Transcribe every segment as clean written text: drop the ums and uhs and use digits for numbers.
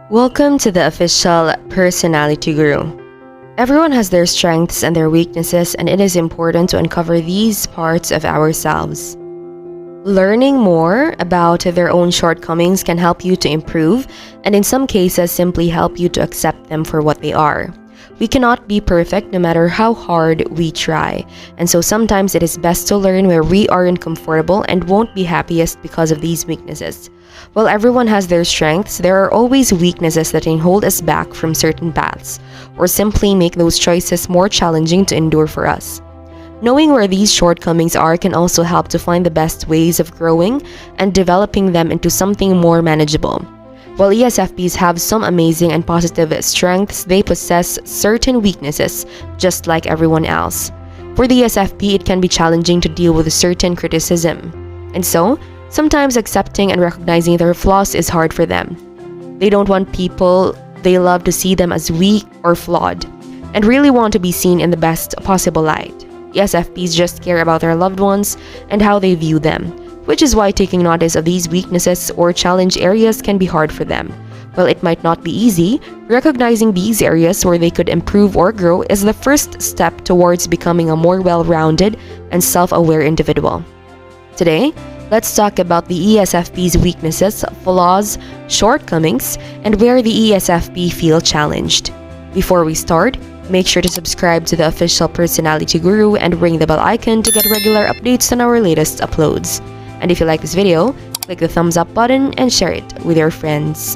Welcome to the official Personality Guru. Everyone has their strengths and their weaknesses, and it is important to uncover these parts of ourselves. Learning more about their own shortcomings can help you to improve, and in some cases simply help you to accept them for what they are. We cannot be perfect no matter how hard we try, and so sometimes it is best to learn where we aren't comfortable and won't be happiest because of these weaknesses. While everyone has their strengths, there are always weaknesses that can hold us back from certain paths, or simply make those choices more challenging to endure for us. Knowing where these shortcomings are can also help to find the best ways of growing and developing them into something more manageable. While ESFPs have some amazing and positive strengths, they possess certain weaknesses, just like everyone else. For the ESFP, it can be challenging to deal with a certain criticism. And so, sometimes accepting and recognizing their flaws is hard for them. They don't want people they love to see them as weak or flawed, and really want to be seen in the best possible light. ESFPs just care about their loved ones and how they view them, which is why taking notice of these weaknesses or challenge areas can be hard for them. While it might not be easy, recognizing these areas where they could improve or grow is the first step towards becoming a more well-rounded and self-aware individual. Today, let's talk about the ESFP's weaknesses, flaws, shortcomings, and where the ESFP feel challenged. Before we start, make sure to subscribe to the official Personality Guru and ring the bell icon to get regular updates on our latest uploads. And if you like this video, click the thumbs up button and share it with your friends.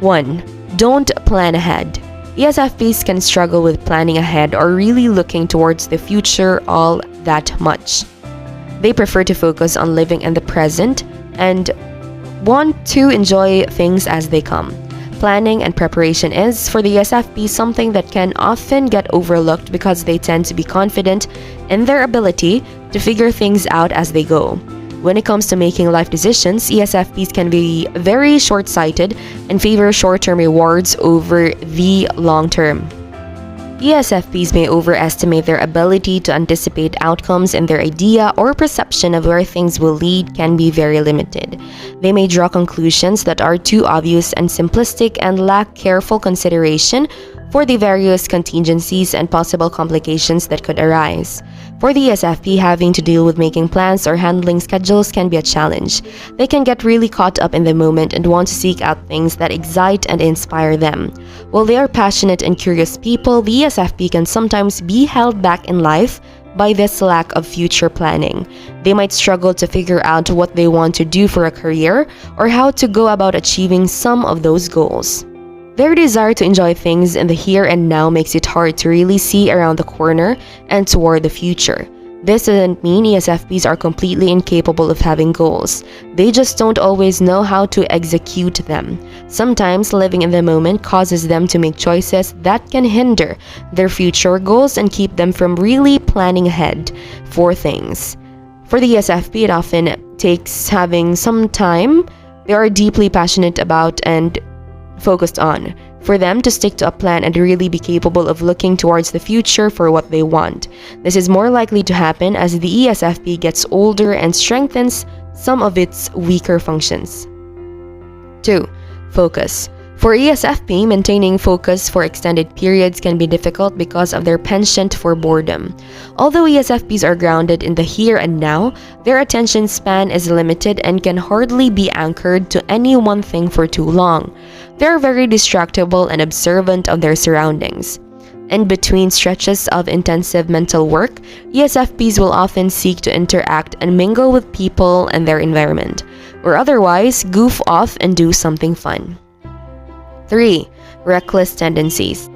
1. Don't plan ahead. ESFPs can struggle with planning ahead or really looking towards the future all that much. They prefer to focus on living in the present and want to enjoy things as they come. Planning and preparation is, for the ESFP, something that can often get overlooked because they tend to be confident in their ability to figure things out as they go. When it comes to making life decisions, ESFPs can be very short-sighted and favor short-term rewards over the long-term. ESFPs may overestimate their ability to anticipate outcomes, and their idea or perception of where things will lead can be very limited. They may draw conclusions that are too obvious and simplistic and lack careful consideration for the various contingencies and possible complications that could arise. For the ESFP, having to deal with making plans or handling schedules can be a challenge. They can get really caught up in the moment and want to seek out things that excite and inspire them. While they are passionate and curious people, the ESFP can sometimes be held back in life by this lack of future planning. They might struggle to figure out what they want to do for a career or how to go about achieving some of those goals. Their desire to enjoy things in the here and now makes it hard to really see around the corner and toward the future. This doesn't mean ESFPs are completely incapable of having goals. They just don't always know how to execute them. Sometimes living in the moment causes them to make choices that can hinder their future goals and keep them from really planning ahead for things. For the ESFP, it often takes having some time they are deeply passionate about and focused on, for them to stick to a plan and really be capable of looking towards the future for what they want. This is more likely to happen as the ESFP gets older and strengthens some of its weaker functions. 2. Focus. For ESFP, maintaining focus for extended periods can be difficult because of their penchant for boredom. Although ESFPs are grounded in the here and now, their attention span is limited and can hardly be anchored to any one thing for too long. They are very distractible and observant of their surroundings. In between stretches of intensive mental work, ESFPs will often seek to interact and mingle with people and their environment, or otherwise goof off and do something fun. 3. Reckless tendencies.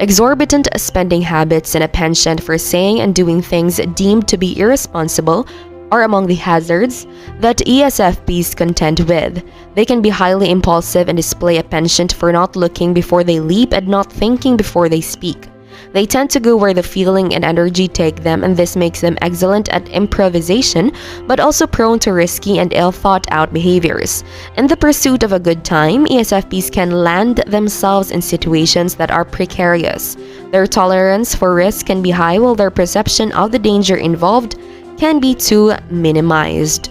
Exorbitant spending habits and a penchant for saying and doing things deemed to be irresponsible are among the hazards that ESFPs contend with. They can be highly impulsive and display a penchant for not looking before they leap and not thinking before they speak. They tend to go where the feeling and energy take them, and this makes them excellent at improvisation, but also prone to risky and ill-thought-out behaviors. In the pursuit of a good time, ESFPs can land themselves in situations that are precarious. Their tolerance for risk can be high, while their perception of the danger involved can be too minimized.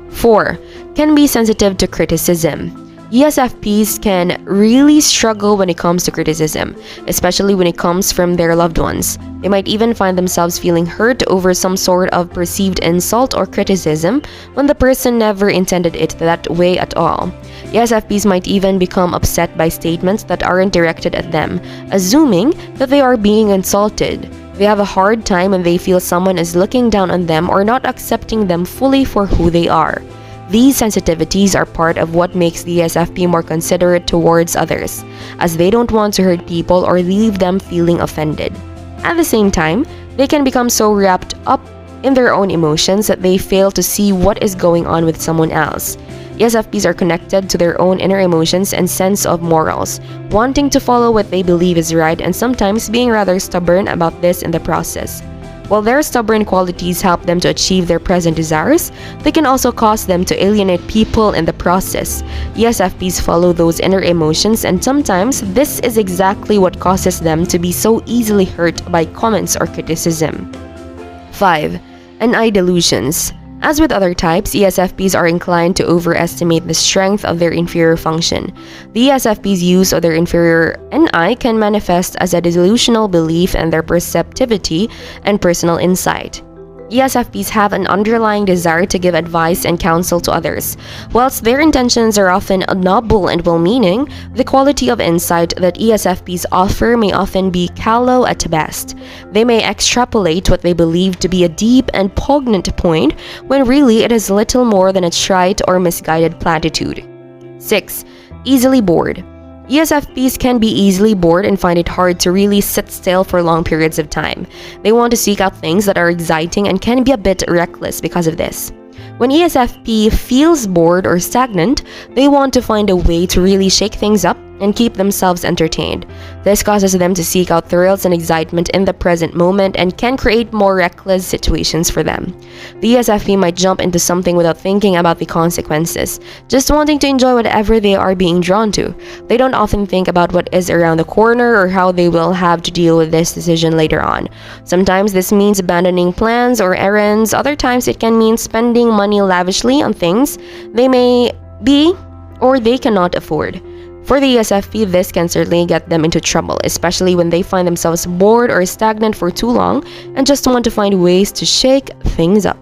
4. Can be sensitive to criticism. ESFPs can really struggle when it comes to criticism, especially when it comes from their loved ones. They might even find themselves feeling hurt over some sort of perceived insult or criticism when the person never intended it that way at all. ESFPs might even become upset by statements that aren't directed at them, assuming that they are being insulted. They have a hard time when they feel someone is looking down on them or not accepting them fully for who they are. These sensitivities are part of what makes the ESFP more considerate towards others, as they don't want to hurt people or leave them feeling offended. At the same time, they can become so wrapped up in their own emotions that they fail to see what is going on with someone else. ESFPs are connected to their own inner emotions and sense of morals, wanting to follow what they believe is right and sometimes being rather stubborn about this in the process. While their stubborn qualities help them to achieve their present desires, they can also cause them to alienate people in the process. ESFPs follow those inner emotions, and sometimes this is exactly what causes them to be so easily hurt by comments or criticism. 5. Eye delusions. As with other types, ESFPs are inclined to overestimate the strength of their inferior function. The ESFP's use of their inferior NI can manifest as a delusional belief in their perceptivity and personal insight. ESFPs have an underlying desire to give advice and counsel to others. Whilst their intentions are often noble and well-meaning, the quality of insight that ESFPs offer may often be callow at best. They may extrapolate what they believe to be a deep and poignant point, when really it is little more than a trite or misguided platitude. 6. Easily bored. ESFPs can be easily bored and find it hard to really sit still for long periods of time. They want to seek out things that are exciting and can be a bit reckless because of this. When ESFP feels bored or stagnant, they want to find a way to really shake things up and keep themselves entertained. This causes them to seek out thrills and excitement in the present moment and can create more reckless situations for them. The ESFP might jump into something without thinking about the consequences, just wanting to enjoy whatever they are being drawn to. They don't often think about what is around the corner or how they will have to deal with this decision later on. Sometimes this means abandoning plans or errands. Other times it can mean spending money lavishly on things they may be or they cannot afford. For the ESFP, this can certainly get them into trouble, especially when they find themselves bored or stagnant for too long and just want to find ways to shake things up.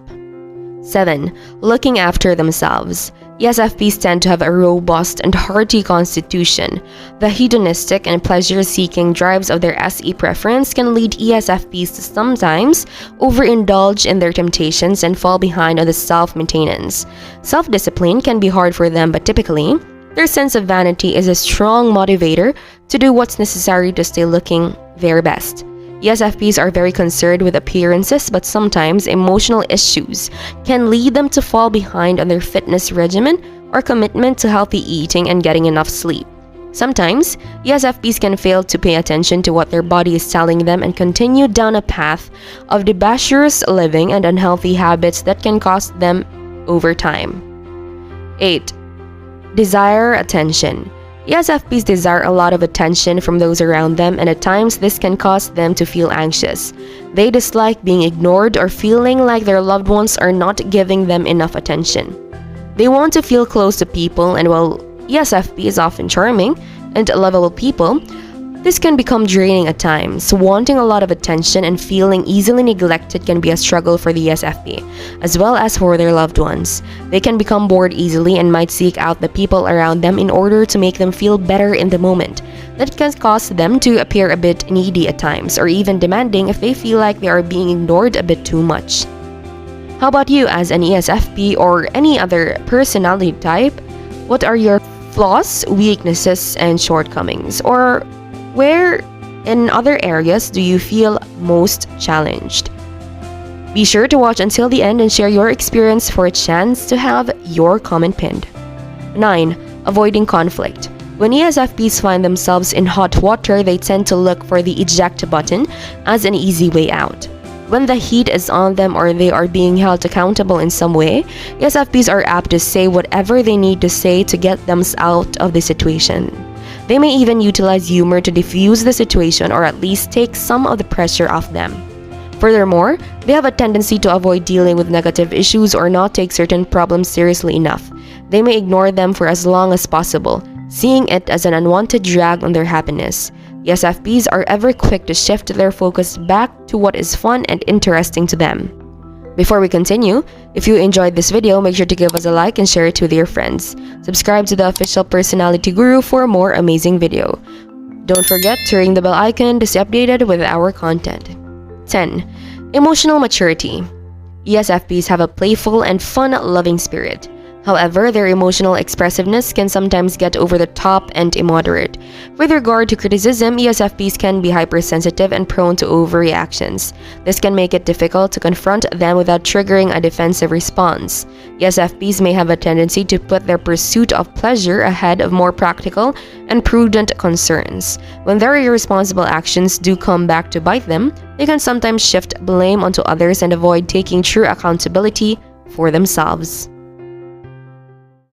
7. Looking after themselves. ESFPs tend to have a robust and hearty constitution. The hedonistic and pleasure-seeking drives of their SE preference can lead ESFPs to sometimes overindulge in their temptations and fall behind on the self-maintenance. Self-discipline can be hard for them, but typically, their sense of vanity is a strong motivator to do what's necessary to stay looking their best. ESFPs are very concerned with appearances, but sometimes emotional issues can lead them to fall behind on their fitness regimen or commitment to healthy eating and getting enough sleep. Sometimes, ESFPs can fail to pay attention to what their body is telling them and continue down a path of debaucherous living and unhealthy habits that can cost them over time. 8. Desire attention. ESFPs desire a lot of attention from those around them, and at times this can cause them to feel anxious. They dislike being ignored or feeling like their loved ones are not giving them enough attention. They want to feel close to people, and while ESFP is often charming and lovable people, this can become draining at times. Wanting a lot of attention and feeling easily neglected can be a struggle for the ESFP, as well as for their loved ones. They can become bored easily and might seek out the people around them in order to make them feel better in the moment. That can cause them to appear a bit needy at times, or even demanding if they feel like they are being ignored a bit too much. How about you as an ESFP or any other personality type? What are your flaws, weaknesses, and shortcomings? Or where in other areas do you feel most challenged? Be sure to watch until the end and share your experience for a chance to have your comment pinned. 9. Avoiding conflict. When ESFPs find themselves in hot water, they tend to look for the eject button as an easy way out. When the heat is on them or they are being held accountable in some way, ESFPs are apt to say whatever they need to say to get them out of the situation. They may even utilize humor to diffuse the situation or at least take some of the pressure off them. Furthermore, They have a tendency to avoid dealing with negative issues or not take certain problems seriously enough. They may ignore them for as long as possible, seeing it as an unwanted drag on their happiness. ESFPs are ever quick to shift their focus back to what is fun and interesting to them. Before we continue, if you enjoyed this video, make sure to give us a like and share it with your friends. Subscribe to the official Personality Guru for more amazing video. Don't forget to ring the bell icon to stay updated with our content. 10. Emotional maturity. ESFPs have a playful and fun-loving spirit. However, their emotional expressiveness can sometimes get over the top and immoderate. With regard to criticism, ESFPs can be hypersensitive and prone to overreactions. This can make it difficult to confront them without triggering a defensive response. ESFPs may have a tendency to put their pursuit of pleasure ahead of more practical and prudent concerns. When their irresponsible actions do come back to bite them, they can sometimes shift blame onto others and avoid taking true accountability for themselves.